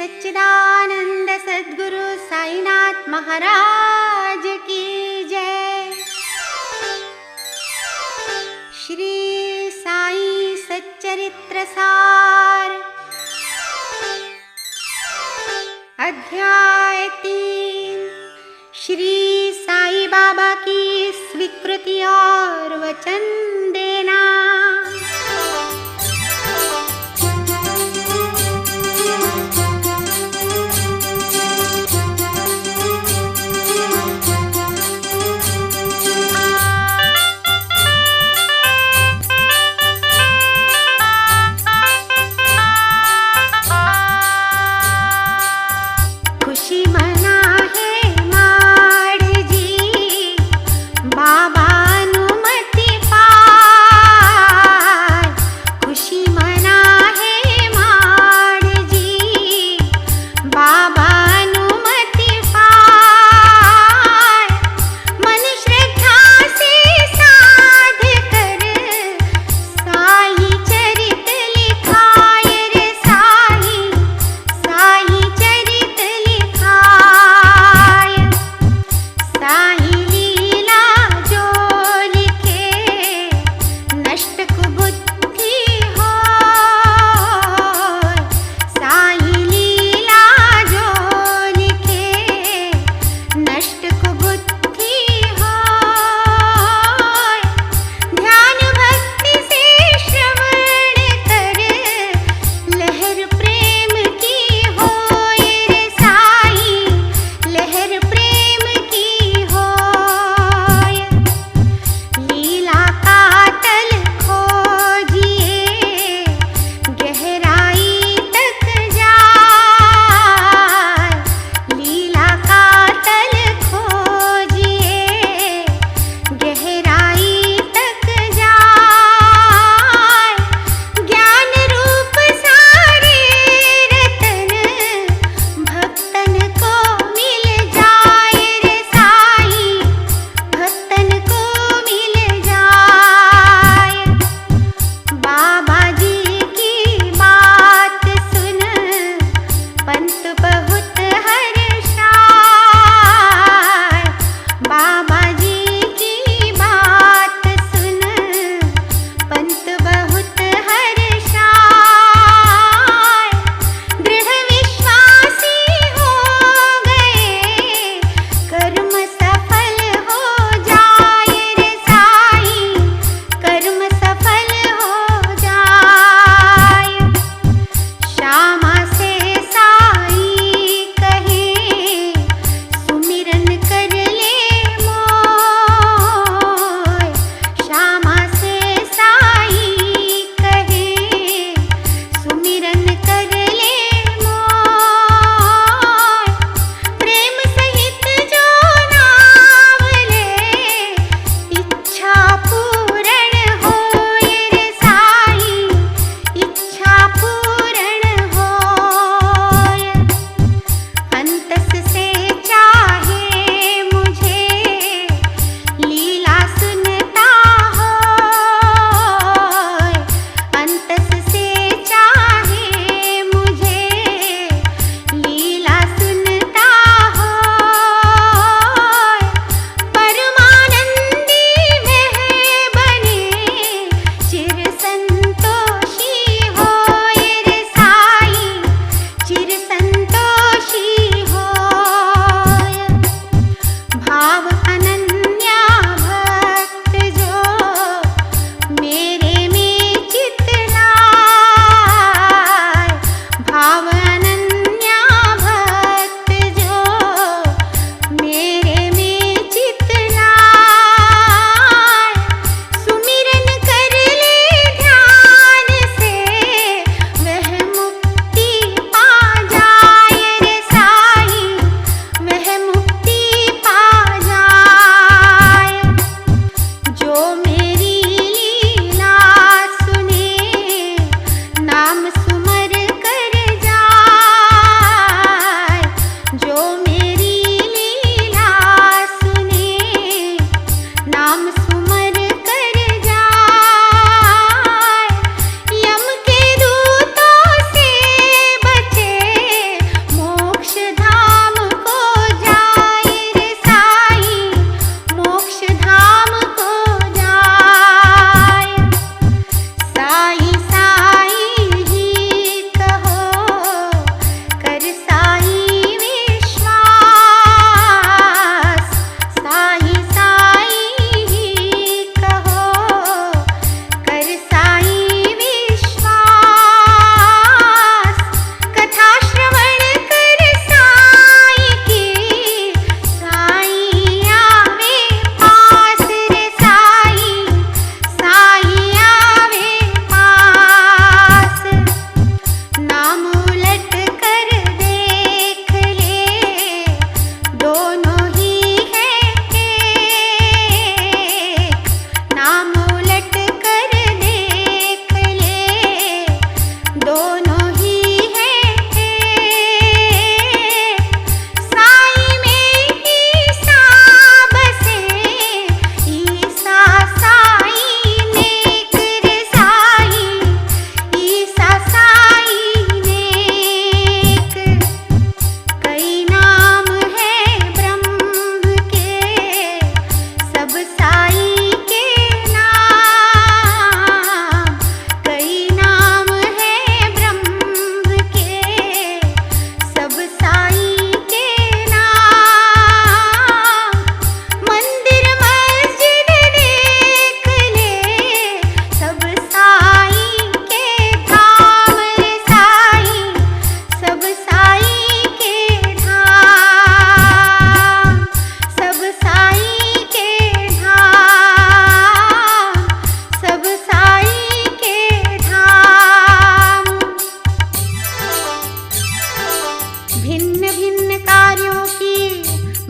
सच्चिदानंद सद्गुरु साईनाथ महाराज की जय। श्री साई सच्चरित्र सार अध्याय 3 श्री साई बाबा की स्वीकृति और वचन देना। बाबा अनुमति पाए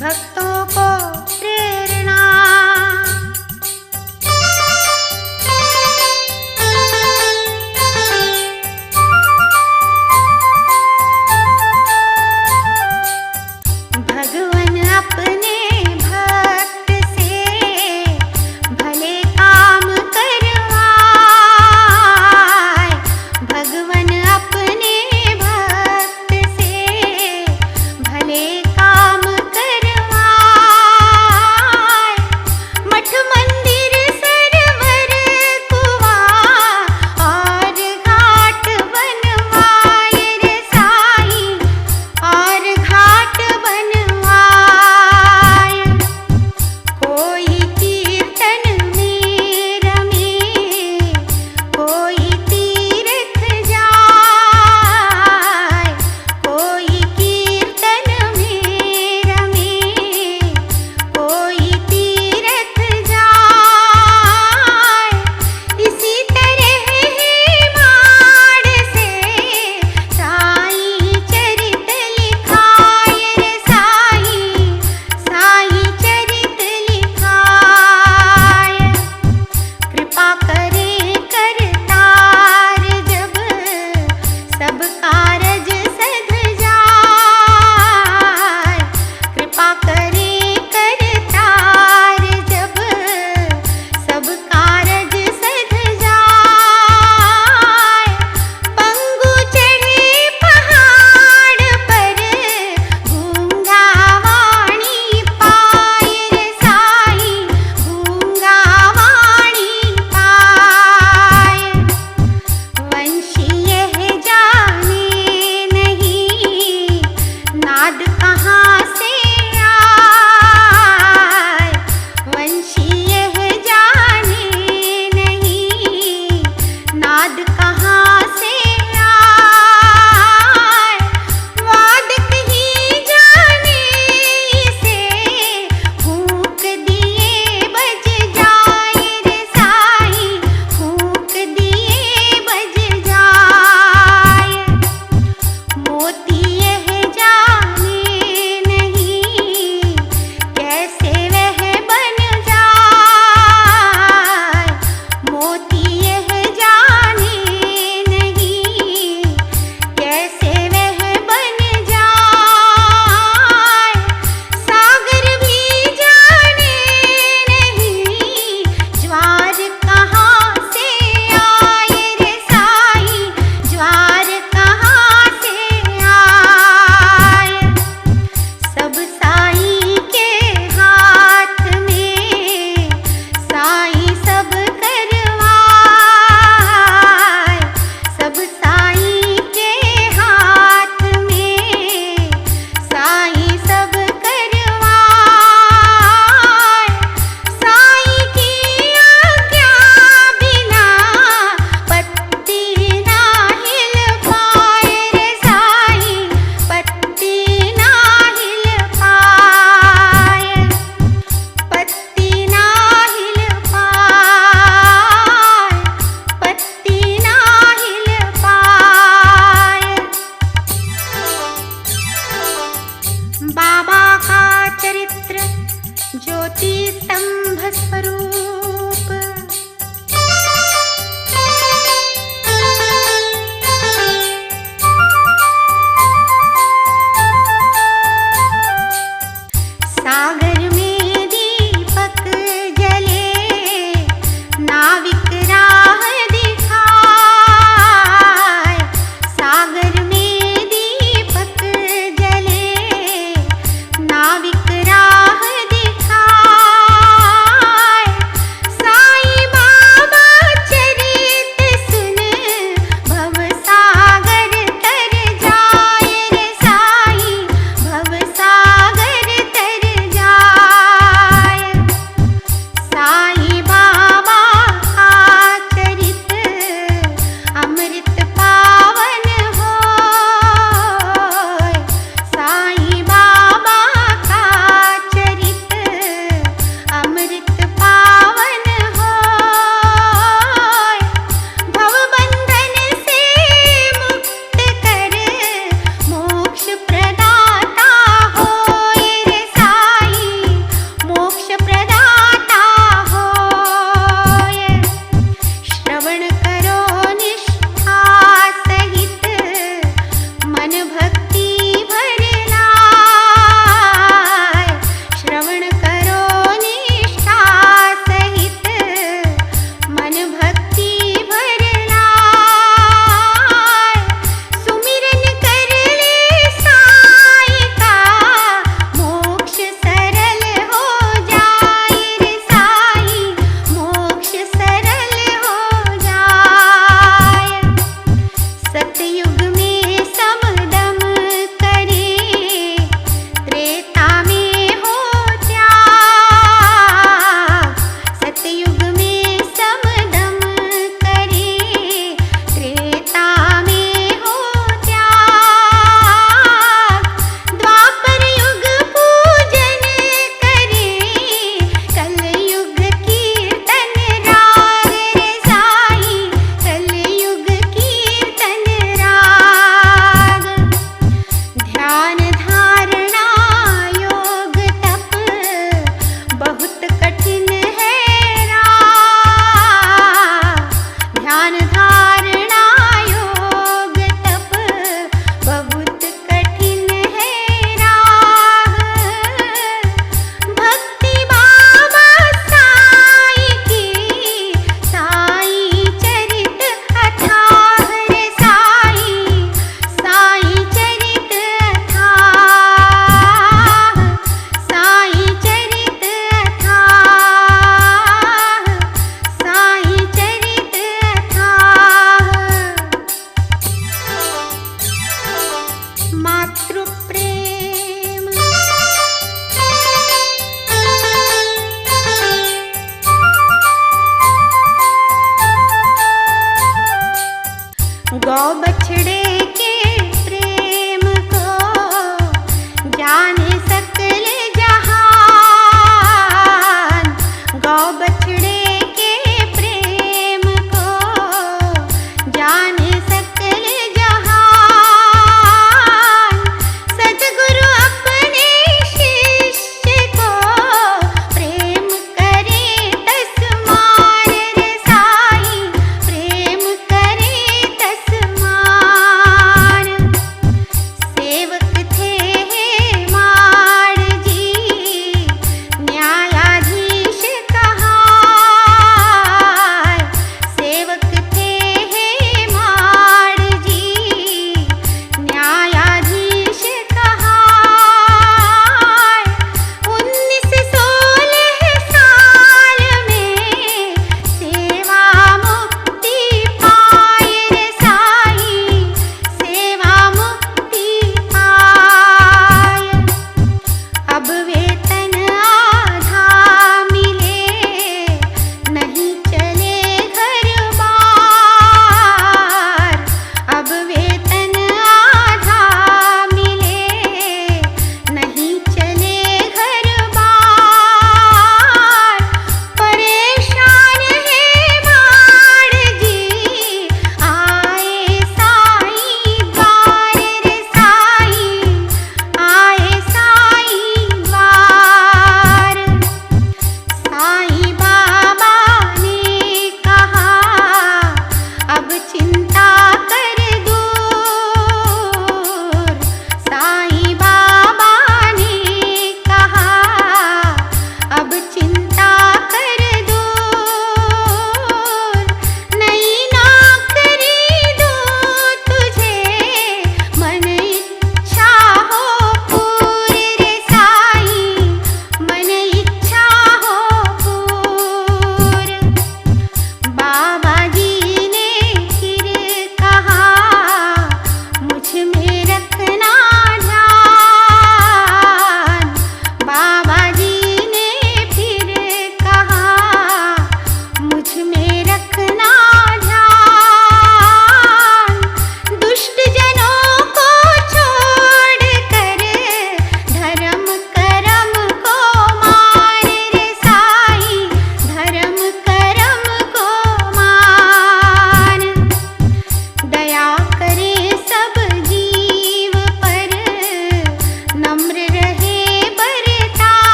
भक्तों को प्रेरणा। भगवान अपने भक्त से भले काम करवाए, भगवान अपने भक्त से भले काम करवाए। मठ मंदिर सरोवर कुआं और घाट बनवाए रे साईं, और घाट बनवाए। कोई कीर्तन में रमे, कोई तीर्थ जाए, कोई कीर्तन में रमे, कोई तीर्थ जाए। इसी तरह माड़ से साईं चरित लिखाए रे साईं, साईं चरित लिखाए। कृपा करे करतार जब सब कारज सध जाए, कृपा करे करतार जब सब कारज सध जाए। पंगु चढ़े पहाड़ पर गूंगा वाणी पाए रे साईं, गूंगा वाणी पाए। वंशी यह जाने नहीं नाद कहाँ से आए, वंशी यह जाने नहीं नाद कहाँ से आए। वादक ही जाने इसे फूंक दिए बज जाए रे साईं, फूंक दिए बज जाए। मोती यह जाने नहीं कैसे वह बन जाए, मोती यह जाने नहीं कैसे वह बन जाए। सागर भी जाने नहीं ज्वार कहाँ से आए रे साईं, ज्वार कहाँ से आए। सब साईं के हाथ में, साईं सब करवाए। सब साईं के हाथ में, साईं सब करवाए। साईं की आज्ञा बिना पत्ती ना हिल पाए रे साईं, पत्ती ना हिल पाए, पत्ती ना हिल पाए, पत्ती ना हिल पाए। बाबा का चरित्र ज्योति स्तंभ स्वरूप। सागर में दीपक जले, नाविक राह दिखाए। सागर में दीपक जले, नाविक राह दिखाए।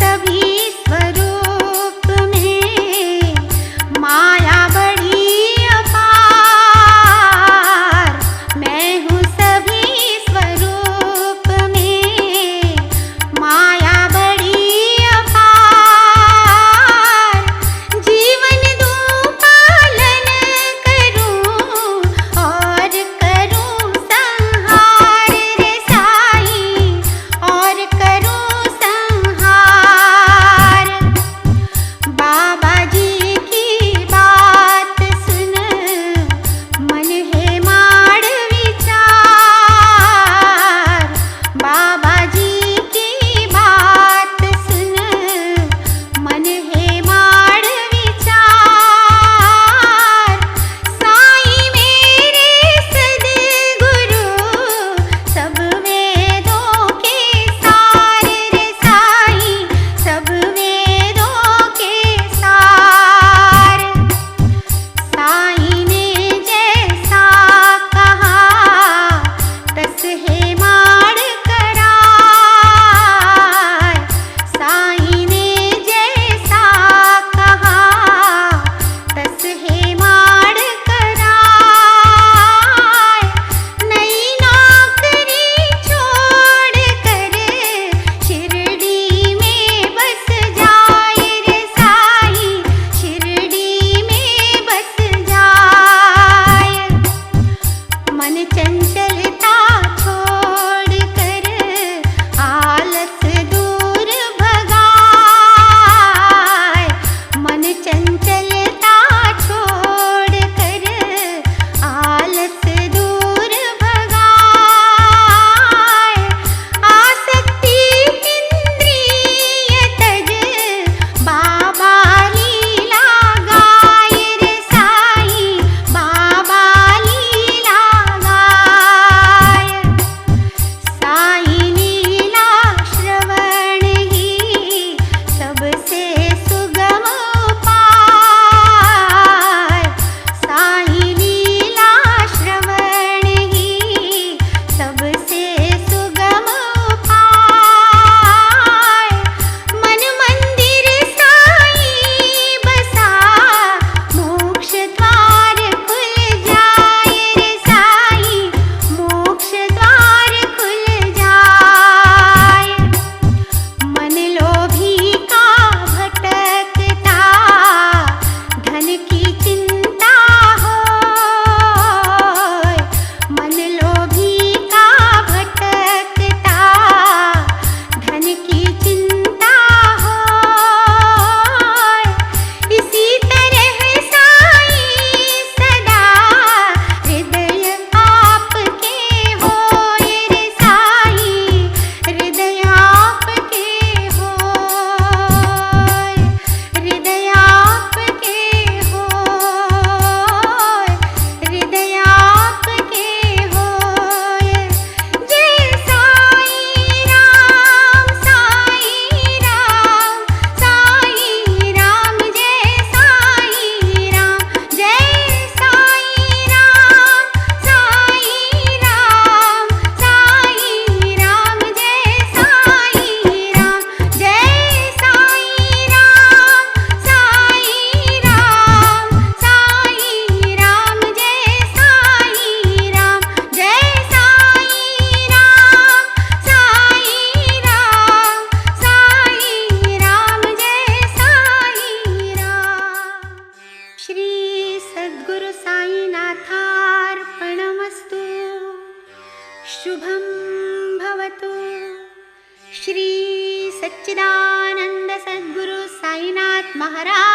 सभी स्वरूप में माया बड़ी अपार। मैं हूँ सभी स्वरूप में माया बड़ी अपार। जीवन दूँ पालन करूँ और करूँ संहार रे साईं, और करूँ संहार। बाबा जी की बात सुन मन है माड़ विचार। बाबा जी की बात सुन मन है माड़ विचार। साईं मेरे सद्गुरु सब वेदों के सार रे साईं, सब वेदों के सार। साईं ने जैसा कहा तस है माड़ करार। साईं ने जैसा कहा तस है माड़ करार। नई नौकरी छोड़ कर शिरडी में बस जाए रे साईं, शिरडी में बस जाए। मन चंचलता छोड़ कर आलस दूर भगाए। मन चंचलता छोड़ कर आलस दूर भगाए। आसक्ति इंद्रिय तज बाबा लीला गाए रे साईं, बाबा लीला गाए। साईं लीला श्रवण ही सबसे सुगम उपाय। साईं लीला श्रवण ही सबसे सुगम उपाय। मन मंदिर साईं बसा मोक्ष द्वार खुल जाए रे साईं, मोक्ष द्वार खुल जाए। मन लोभी का भटकता धन की चिंता होय। मन लोभी का भटकता धन की चिंता होय। इसी तरह साईं सदा हृदय आपके होय रे साईं, हृदय आपके होय, हृदय आपके होय, हृदय आपके होय। जय साईं राम, साईं राम, साईं राम, जय साईं राम, जय साईं राम, साईं राम, साईं राम, जय साईं राम, जय साईं राम, साईं राम, साईं राम, जय साईं राम, जय साईं राम, साईं राम, साईं राम, जय साईं राम। श्री सद्गुरु साईनाथार्पणमस्तु। शुभं भवतु। श्री सच्चिदानंद सद्गुरु साईनाथ महाराज